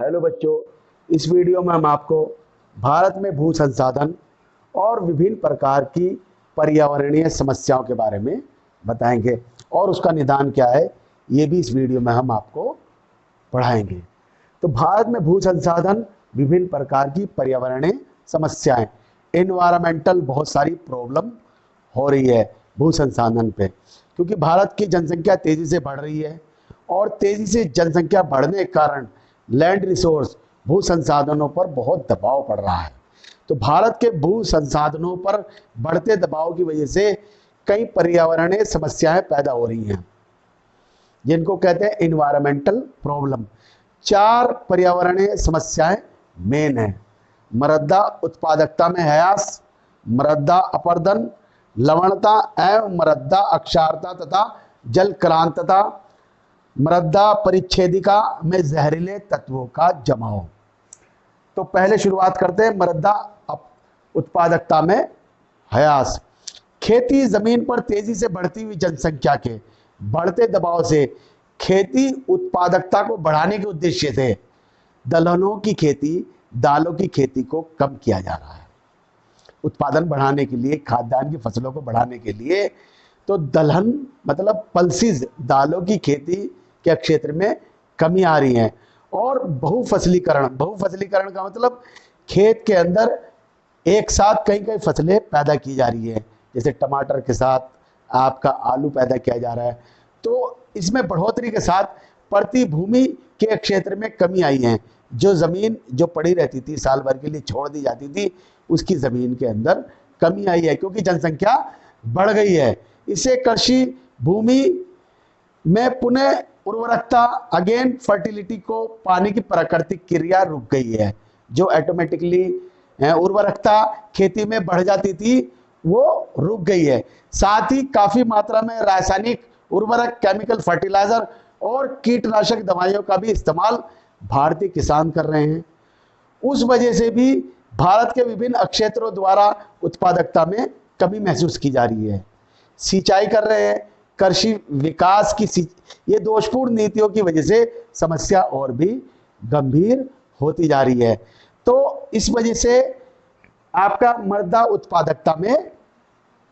Hello बच्चों, इस video में हम आपको भारत में भू संसाधन और विभिन्न प्रकार की पर्यावरणीय समस्याओं के बारे में बताएंगे और उसका निदान क्या है ये भी इस वीडियो में हम आपको पढ़ाएंगे। तो भारत में भू संसाधन, विभिन्न प्रकार की पर्यावरणीय समस्याएं, एनवायरमेंटल बहुत सारी प्रॉब्लम हो रही है भू संसाधन पे, क्योंकि भारत की जनसंख्या तेजी से बढ़ रही है और तेजी से जनसंख्या बढ़ने के कारण लैंड रिसोर्स, भू संसाधनों पर बहुत दबाव पड़ रहा है। तो भारत के भू संसाधनों पर बढ़ते दबाव की वजह से कई पर्यावरणीय समस्याएं पैदा हो रही हैं, जिनको कहते हैं एनवायरमेंटल प्रॉब्लम। 4 पर्यावरणीय समस्याएं मेन है: मृदा उत्पादकता में ह्रास, मृदा अपरदन, लवणता एवं मृदा अक्षारता तथा जलक्रांतता, मृदा परिच्छेदिका में जहरीले तत्वों का जमाव। तो पहले शुरुआत करते हैं मृदा उत्पादकता में ह्रास। खेती जमीन पर तेजी से बढ़ती हुई जनसंख्या के बढ़ते दबाव से खेती उत्पादकता को बढ़ाने के उद्देश्य से दलहनों की खेती, दालों की खेती को कम किया जा रहा है। उत्पादन बढ़ाने के लिए, खाद्यान्न की फसलों को बढ़ाने के लिए तो दलहन मतलब पल्सिस दालों की खेती के क्षेत्र में कमी आ रही है। और बहुफसलीकरण का मतलब खेत के अंदर एक साथ कई कई फसलें पैदा की जा रही है, जैसे टमाटर के साथ आपका आलू पैदा किया जा रहा है। तो इसमें बढ़ोतरी के साथ प्रति भूमि के क्षेत्र में कमी आई है। जो ज़मीन जो पड़ी रहती थी, साल भर के लिए छोड़ दी जाती थी, उसकी ज़मीन के अंदर कमी आई है क्योंकि जनसंख्या बढ़ गई है। इससे कृषि भूमि में पुनः उर्वरकता, अगेन फर्टिलिटी को पाने की प्राकृतिक क्रिया रुक गई है। जो ऑटोमेटिकली उर्वरकता खेती में बढ़ जाती थी वो रुक गई है। साथ ही काफ़ी मात्रा में रासायनिक उर्वरक, केमिकल फर्टिलाइजर और कीटनाशक दवाइयों का भी इस्तेमाल भारतीय किसान कर रहे हैं। उस वजह से भी भारत के विभिन्न क्षेत्रों द्वारा उत्पादकता में कमी महसूस की जा रही है। सिंचाई कर रहे हैं, कृषि विकास की ये दोषपूर्ण नीतियों की वजह से समस्या और भी गंभीर होती जा रही है। तो इस वजह से आपका मृदा उत्पादकता में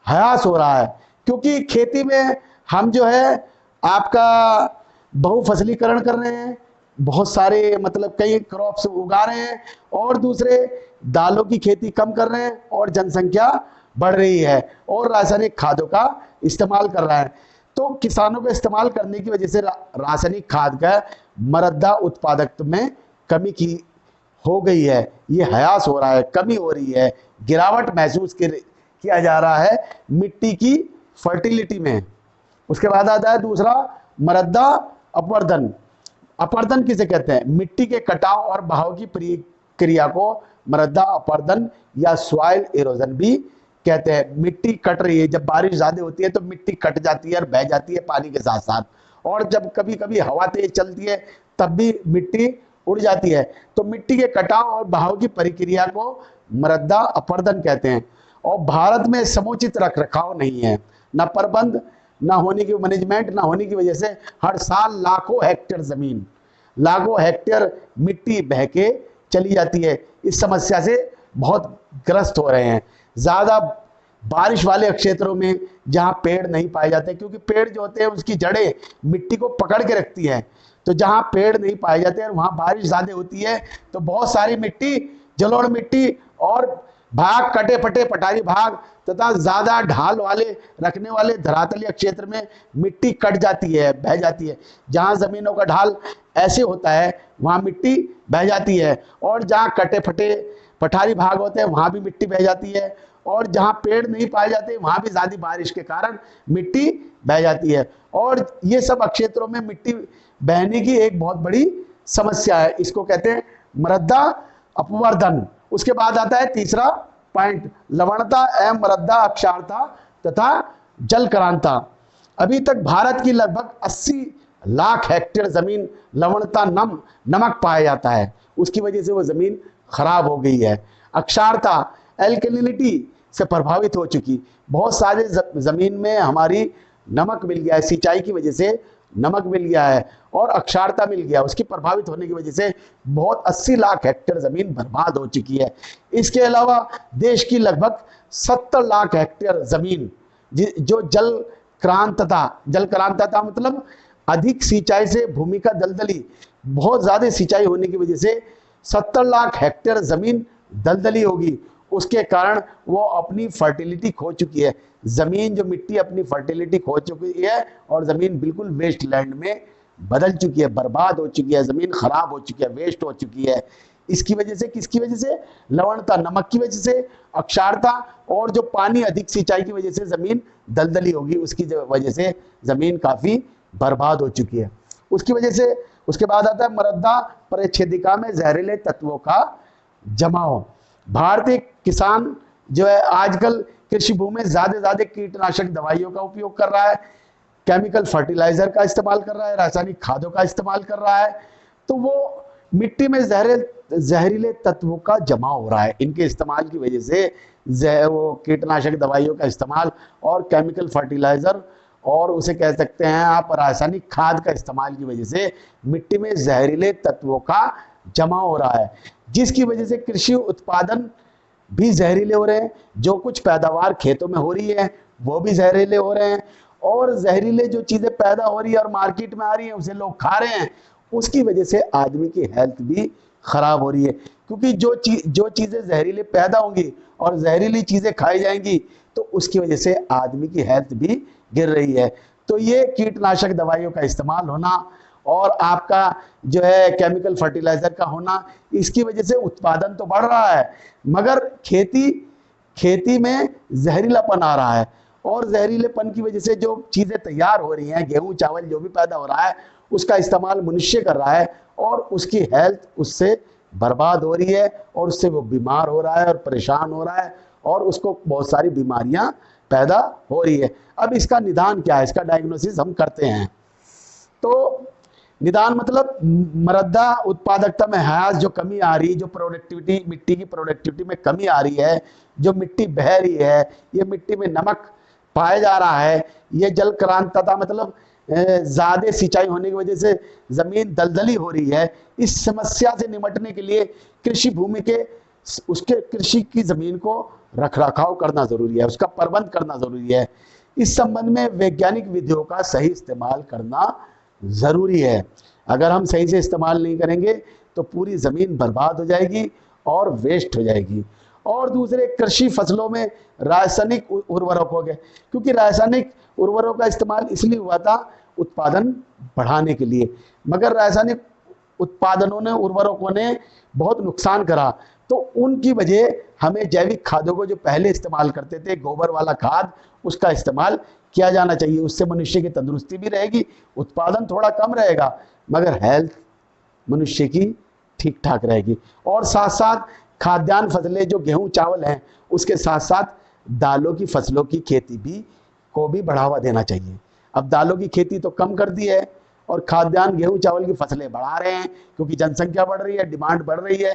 ह्रास हो रहा है, क्योंकि खेती में हम जो है आपका बहुफसलीकरण कर रहे हैं, बहुत सारे मतलब कई क्रॉप्स उगा रहे हैं और दूसरे दालों की खेती कम कर रहे हैं और जनसंख्या बढ़ रही है और रासायनिक खादों का इस्तेमाल कर रहा है। तो किसानों को इस्तेमाल करने की वजह से रासायनिक खाद का मृदा उत्पादकता में कमी की हो गई है। ये ह्रास हो रहा है, कमी हो रही है, गिरावट महसूस किया जा रहा है मिट्टी की फर्टिलिटी में। उसके बाद आता है दूसरा मृदा अपरदन। अपरदन किसे कहते हैं? मिट्टी के कटाव और बहाव की प्रक्रिया को मृदा अपरदन या सॉइल इरोजन भी कहते हैं। मिट्टी कट रही है, जब बारिश ज़्यादा होती है तो मिट्टी कट जाती है और बह जाती है पानी के साथ साथ, और जब कभी कभी हवा तेज चलती है तब भी मिट्टी उड़ जाती है। तो मिट्टी के कटाव और बहाव की प्रक्रिया को मृदा अपरदन कहते हैं। और भारत में समुचित रख रखाव नहीं है, न प्रबंध, न होने की मैनेजमेंट न होने की वजह से हर साल लाखों हेक्टेयर जमीन, लाखों हेक्टेयर मिट्टी बह के चली जाती है। इस समस्या से बहुत ग्रस्त हो रहे हैं। ज़्यादा बारिश वाले क्षेत्रों में जहाँ पेड़ नहीं पाए जाते, क्योंकि पेड़ जो होते हैं उसकी जड़ें मिट्टी को पकड़ के रखती हैं, तो जहाँ पेड़ नहीं पाए जाते हैं वहाँ बारिश ज़्यादा होती है तो बहुत सारी मिट्टी, जलोढ़ मिट्टी और भाग, कटे फटे पठारी भाग तथा ज़्यादा ढाल वाले रखने वाले धरातलीय क्षेत्र में मिट्टी कट जाती है, बह जाती है। जहाँ ज़मीनों का ढाल ऐसे होता है वहाँ मिट्टी बह जाती है, और जहाँ कटे फटे पठारी भाग होते हैं वहाँ भी मिट्टी बह जाती है, और जहाँ पेड़ नहीं पाए जाते वहाँ भी ज़्यादा बारिश के कारण मिट्टी बह जाती है। और ये सब क्षेत्रों में मिट्टी बहने की एक बहुत बड़ी समस्या है, इसको कहते हैं मृदा अपवर्दन। उसके बाद आता है तीसरा पॉइंट, लवणता एवं मृदा अक्षारता तथा जलक्रांता। अभी तक भारत की लगभग 80 लाख हेक्टेयर जमीन लवणता नमक पाया जाता है, उसकी वजह से वो जमीन खराब हो गई है। अक्षारता, एल्कलिनिटी से प्रभावित हो चुकी, बहुत सारे जमीन में हमारी नमक मिल गया है, सिंचाई की वजह से नमक मिल गया है और अक्षारता मिल गया, उसकी प्रभावित होने की वजह से बहुत 80 लाख हेक्टेयर जमीन बर्बाद हो चुकी है। इसके अलावा देश की लगभग 70 लाख हेक्टेयर जमीन जो जल क्रांतता मतलब अधिक सिंचाई से भूमि का दलदली, बहुत ज्यादा सिंचाई होने की वजह से 70 लाख हेक्टेयर जमीन दलदली होगी, उसके कारण वो अपनी फर्टिलिटी खो चुकी है। जमीन जो मिट्टी अपनी फर्टिलिटी खो चुकी है और जमीन बिल्कुल वेस्ट लैंड में बदल चुकी है, बर्बाद हो चुकी है, जमीन खराब हो चुकी है, वेस्ट हो चुकी है। इसकी वजह से, किसकी वजह से? लवणता, नमक की वजह से, अक्षारता और जो पानी अधिक सिंचाई की वजह से जमीन दलदली होगी, उसकी वजह से जमीन काफी बर्बाद हो चुकी है। उसकी वजह से उसके बाद आता है मृदा परिच्छेदिका में जहरीले तत्वों का जमाव। भारतीय किसान जो है आजकल कृषि भूमि में ज्यादा कीटनाशक दवाइयों का उपयोग कर रहा है, केमिकल फर्टिलाइजर का इस्तेमाल कर रहा है, रासायनिक खादों का इस्तेमाल कर रहा है, तो वो मिट्टी में जहरीले तत्वों का जमा हो रहा है। इनके इस्तेमाल की वजह से वो कीटनाशक दवाइयों का इस्तेमाल और केमिकल फर्टिलाइजर और उसे कह सकते हैं आप रासायनिक खाद का इस्तेमाल की वजह से मिट्टी में जहरीले तत्वों का जमा हो रहा है, जिसकी वजह से कृषि उत्पादन भी जहरीले हो रहे हैं। जो कुछ पैदावार खेतों में हो रही है वो भी जहरीले हो रहे हैं, और जहरीले जो चीजें पैदा हो रही है और मार्केट में आ रही है उसे लोग खा रहे हैं, उसकी वजह से आदमी की हेल्थ भी खराब हो रही है। क्योंकि जो चीजें जहरीले पैदा होंगी और जहरीली चीजें खाई जाएंगी तो उसकी वजह से आदमी की हेल्थ भी गिर रही है। तो ये कीटनाशक दवाइयों का इस्तेमाल होना और आपका जो है केमिकल फर्टिलाइजर का होना, इसकी वजह से उत्पादन तो बढ़ रहा है मगर खेती में जहरीलापन आ रहा है, और जहरीलेपन की वजह से जो चीजें तैयार हो रही हैं, गेहूं चावल जो भी पैदा हो रहा है उसका इस्तेमाल मनुष्य कर रहा है और उसकी हेल्थ उससे बर्बाद हो रही है और उससे वो बीमार हो रहा है और परेशान हो रहा है और उसको बहुत सारी बीमारियां पैदा हो रही है। अब इसका निदान क्या है, इसका डायग्नोसिस हम करते हैं। तो निदान मतलब मृदा उत्पादकता में ह्रास, जो कमी आ रही, जो प्रोडक्टिविटी, मिट्टी की प्रोडक्टिविटी में कमी आ रही है, जो मिट्टी बह रही है, ये मिट्टी में नमक पाया जा रहा है, ये जल क्रांतता मतलब ज्यादा सिंचाई होने की वजह से जमीन दलदली हो रही है। इस समस्या से निपटने के लिए कृषि भूमि के उसके कृषि की जमीन को रखरखाव करना जरूरी है, उसका प्रबंध करना जरूरी है। इस संबंध में वैज्ञानिक विधियों का सही इस्तेमाल करना जरूरी है। अगर हम सही से इस्तेमाल नहीं करेंगे तो पूरी जमीन बर्बाद हो जाएगी और वेस्ट हो जाएगी। और दूसरे, कृषि फसलों में रासायनिक उर्वरकों के, क्योंकि रासायनिक उर्वरकों का इस्तेमाल इसलिए हुआ था उत्पादन बढ़ाने के लिए, मगर रासायनिक उर्वरकों ने बहुत नुकसान करा, तो उनकी वजह हमें जैविक खादों को जो पहले इस्तेमाल करते थे, गोबर वाला खाद, उसका इस्तेमाल किया जाना चाहिए। उससे मनुष्य की तंदुरुस्ती भी रहेगी, उत्पादन थोड़ा कम रहेगा मगर हेल्थ मनुष्य की ठीक ठाक रहेगी। और साथ साथ खाद्यान्न फसलें जो गेहूं चावल हैं, उसके साथ साथ दालों की फसलों की खेती को भी बढ़ावा देना चाहिए। अब दालों की खेती तो कम कर दी है और खाद्यान्न गेहूं चावल की फसलें बढ़ा रहे हैं क्योंकि जनसंख्या बढ़ रही है, डिमांड बढ़ रही है।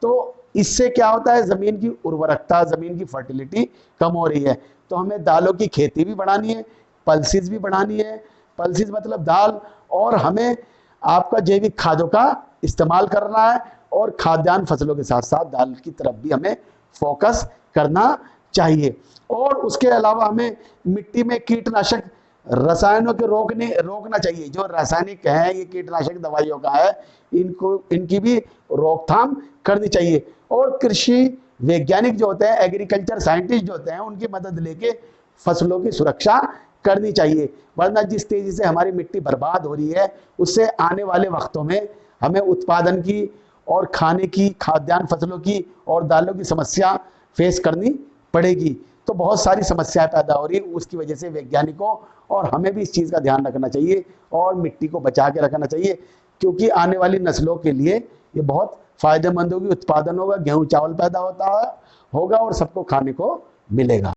तो इससे क्या होता है, जमीन की उर्वरकता, जमीन की फर्टिलिटी कम हो रही है। तो हमें दालों की खेती भी बढ़ानी है, पल्सिस भी बढ़ानी है, पल्सिस मतलब दाल, और हमें आपका जैविक खादों का इस्तेमाल करना है और खाद्यान्न फसलों के साथ साथ दाल की तरफ भी हमें फोकस करना चाहिए। और उसके अलावा हमें मिट्टी में कीटनाशक रसायनों के रोकना चाहिए। जो रासायनिक है, ये कीटनाशक दवाइयों का है, इनकी भी रोकथाम करनी चाहिए। और कृषि वैज्ञानिक जो होते हैं, एग्रीकल्चर साइंटिस्ट जो होते हैं, उनकी मदद लेके फसलों की सुरक्षा करनी चाहिए। वरना जिस तेजी से हमारी मिट्टी बर्बाद हो रही है, उससे आने वाले वक्तों में हमें उत्पादन की और खाने की, खाद्यान्न फसलों की और दालों की समस्या फेस करनी पड़ेगी। तो बहुत सारी समस्याएं पैदा हो रही है, उसकी वजह से वैज्ञानिकों और हमें भी इस चीज़ का ध्यान रखना चाहिए और मिट्टी को बचा के रखना चाहिए, क्योंकि आने वाली नस्लों के लिए ये बहुत फायदेमंद होगी। उत्पादन होगा, गेहूं चावल पैदा होगा और सबको खाने को मिलेगा।